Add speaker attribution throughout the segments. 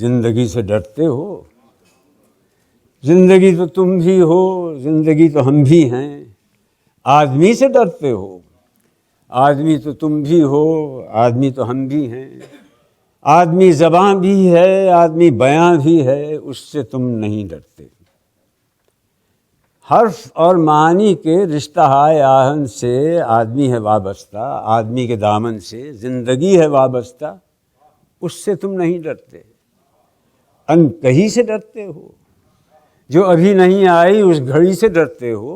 Speaker 1: زندگی سے ڈرتے ہو؟ زندگی تو تم بھی ہو، زندگی تو ہم بھی ہیں۔ آدمی سے ڈرتے ہو؟ آدمی تو تم بھی ہو، آدمی تو ہم بھی ہیں۔ آدمی زباں بھی ہے، آدمی بیاں بھی ہے، اس سے تم نہیں ڈرتے۔ حرف اور معنی کے رشتہ ہائے آہن سے آدمی ہے وابستہ، آدمی کے دامن سے زندگی ہے وابستہ، اس سے تم نہیں ڈرتے۔ ان کہیں سے ڈرتے ہو؟ جو ابھی نہیں آئی اس گھڑی سے ڈرتے ہو؟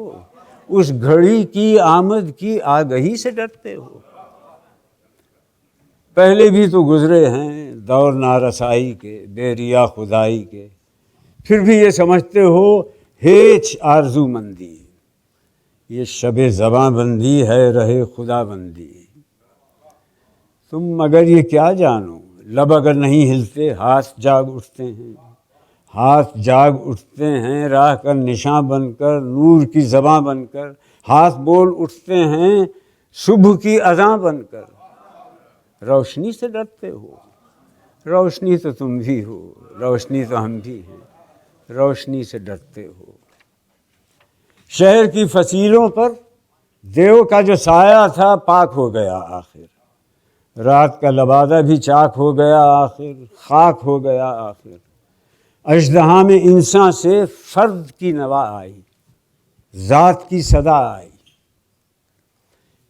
Speaker 1: اس گھڑی کی آمد کی آگہی سے ڈرتے ہو؟ پہلے بھی تو گزرے ہیں دور نارسائی کے، بے ریا خدائی کے، پھر بھی یہ سمجھتے ہو ہیچ آرزو مندی، یہ شب زباں بندی ہے رہے خدا بندی۔ تم مگر یہ کیا جانو، لب اگر نہیں ہلتے ہاتھ جاگ اٹھتے ہیں، ہاتھ جاگ اٹھتے ہیں راہ کا نشاں بن کر، نور کی زباں بن کر، ہاتھ بول اٹھتے ہیں صبح کی اذاں بن کر۔ روشنی سے ڈرتے ہو؟ روشنی تو تم بھی ہو، روشنی تو ہم بھی ہیں، روشنی سے ڈرتے ہو۔ شہر کی فصیلوں پر دیو کا جو سایہ تھا پاک ہو گیا آخر، رات کا لبادہ بھی چاک ہو گیا آخر، خاک ہو گیا آخر۔ اژدہا میں انسان سے فرد کی نوا آئی، ذات کی صدا آئی۔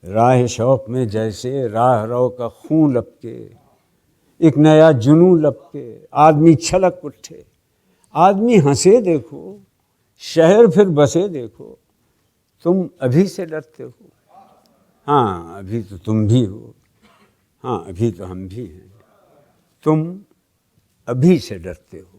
Speaker 1: راہ شوق میں جیسے راہ رو کا خون لپکے، ایک نیا جنون لپکے، آدمی چھلک اٹھے۔ آدمی ہنسے دیکھو، شہر پھر بسے دیکھو، تم ابھی سے ڈرتے ہو؟ ہاں ابھی تو تم بھی ہو، ہاں ابھی تو ہم بھی ہیں، تم ابھی سے ڈرتے ہو۔